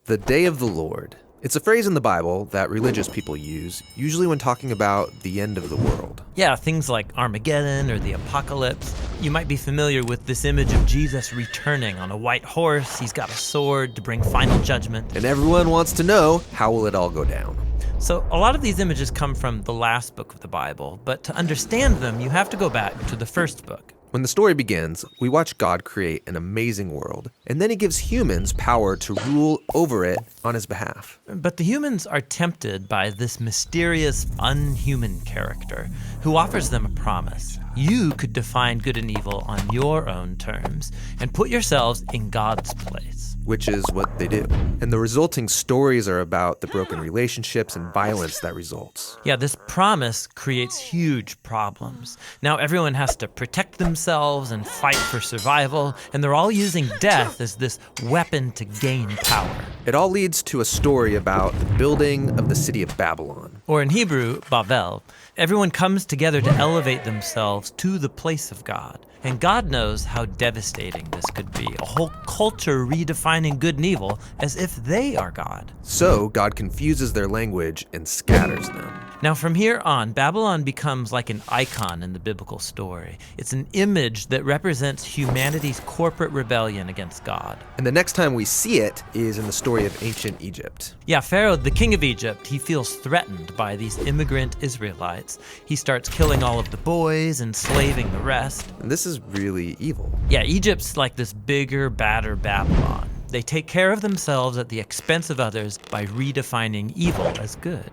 The day of the Lord. It's a phrase in the Bible that religious people use, usually when talking about the end of the world. Yeah, things like Armageddon or the apocalypse. You might be familiar with this image of Jesus returning on a white horse. He's got a sword to bring final judgment. And everyone wants to know, how will it all go down? So a lot of these images come from the last book of the Bible, but to understand them, you have to go back to the first book. When the story begins, we watch God create an amazing world, and then he gives humans power to rule over it on his behalf. But the humans are tempted by this mysterious, unhuman character who offers them a promise. You could define good and evil on your own terms and put yourselves in God's place. Which is what they do. And the resulting stories are about the broken relationships and violence that results. Yeah, this promise creates huge problems. Now everyone has to protect themselves and fight for survival, and they're all using death as this weapon to gain power. It all leads to a story about the building of the city of Babylon. Or in Hebrew, Bavel. Everyone comes together to elevate themselves to the place of God. And God knows how devastating this could be. A whole culture redefining good and evil as if they are God. So God confuses their language and scatters them. Now from here on, Babylon becomes like an icon in the biblical story. It's an image that represents humanity's corporate rebellion against God. And the next time we see it is in the story of ancient Egypt. Yeah, Pharaoh, the king of Egypt, he feels threatened by these immigrant Israelites. He starts killing all of the boys, enslaving the rest. And this is really evil. Yeah, Egypt's like this bigger, badder Babylon. They take care of themselves at the expense of others by redefining evil as good.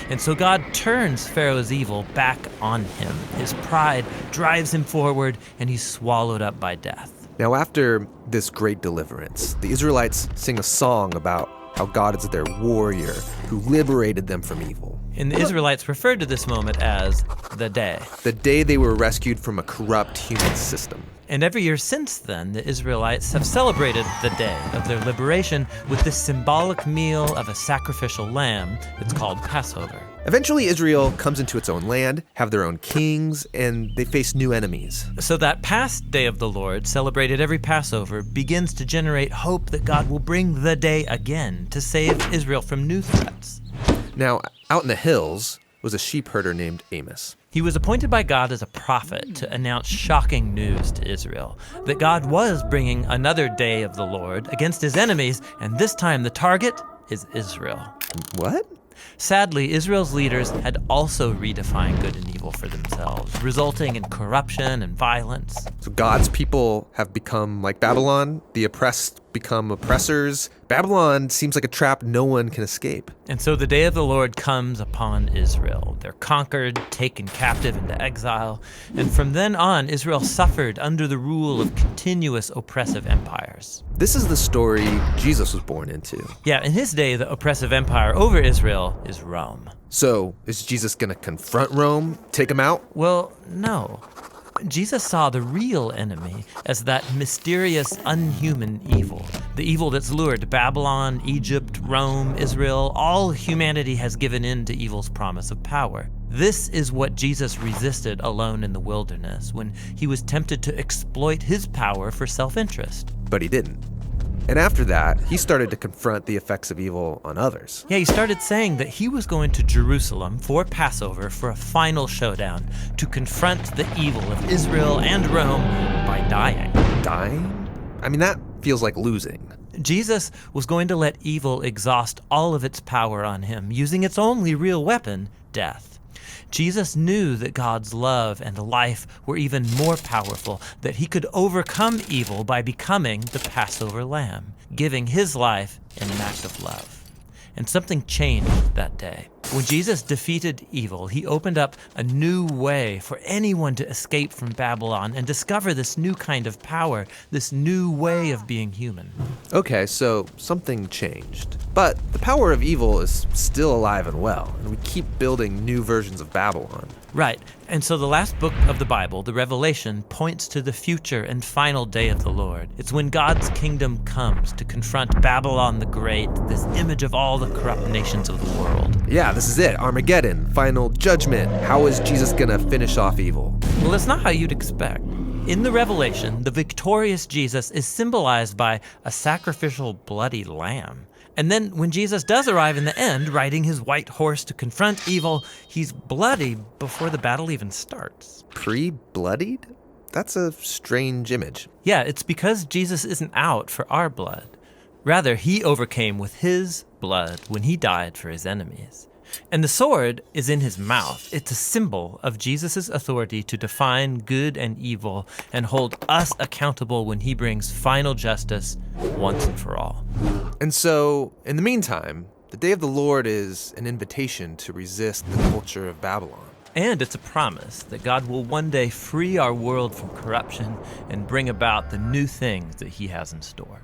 And so God turns Pharaoh's evil back on him. His pride drives him forward, and he's swallowed up by death. Now, after this great deliverance, the Israelites sing a song about how God is their warrior who liberated them from evil. And the Israelites referred to this moment as the day. The day they were rescued from a corrupt human system. And every year since then, the Israelites have celebrated the day of their liberation with this symbolic meal of a sacrificial lamb. It's called Passover. Eventually, Israel comes into its own land, have their own kings, and they face new enemies. So that past day of the Lord, celebrated every Passover, begins to generate hope that God will bring the day again to save Israel from new threats. Now, out in the hills was a sheep herder named Amos. He was appointed by God as a prophet to announce shocking news to Israel, that God was bringing another day of the Lord against his enemies, and this time the target is Israel. What? Sadly, Israel's leaders had also redefined good and evil for themselves, resulting in corruption and violence. So God's people have become like Babylon, the oppressed become oppressors. Babylon seems like a trap no one can escape. And so the day of the Lord comes upon Israel. They're conquered, taken captive into exile, and from then on, Israel suffered under the rule of continuous oppressive empires. This is the story Jesus was born into. Yeah, in his day, the oppressive empire over Israel is Rome. So, is Jesus going to confront Rome, take him out? Well, no. Jesus saw the real enemy as that mysterious, unhuman evil. The evil that's lured Babylon, Egypt, Rome, Israel. All humanity has given in to evil's promise of power. This is what Jesus resisted alone in the wilderness when he was tempted to exploit his power for self-interest. But he didn't. And after that, he started to confront the effects of evil on others. Yeah, he started saying that he was going to Jerusalem for Passover for a final showdown to confront the evil of Israel and Rome by dying. Dying? I mean, that feels like losing. Jesus was going to let evil exhaust all of its power on him, using its only real weapon, death. Jesus knew that God's love and life were even more powerful, that he could overcome evil by becoming the Passover lamb, giving his life in an act of love. And something changed that day. When Jesus defeated evil, he opened up a new way for anyone to escape from Babylon and discover this new kind of power, this new way of being human. Okay, so something changed. But the power of evil is still alive and well, and we keep building new versions of Babylon. Right. And so the last book of the Bible, the Revelation, points to the future and final day of the Lord. It's when God's kingdom comes to confront Babylon the Great, this image of all the corrupt nations of the world. Yeah, this is it. Armageddon, final judgment. How is Jesus gonna finish off evil? Well, that's not how you'd expect. In the Revelation, the victorious Jesus is symbolized by a sacrificial bloody lamb. And then when Jesus does arrive in the end, riding his white horse to confront evil, he's bloody before the battle even starts. Pre-bloodied? That's a strange image. Yeah, it's because Jesus isn't out for our blood. Rather, he overcame with his blood when he died for his enemies. And the sword is in his mouth. It's a symbol of Jesus' authority to define good and evil and hold us accountable when he brings final justice once and for all. And so, in the meantime, the day of the Lord is an invitation to resist the culture of Babylon. And it's a promise that God will one day free our world from corruption and bring about the new things that he has in store.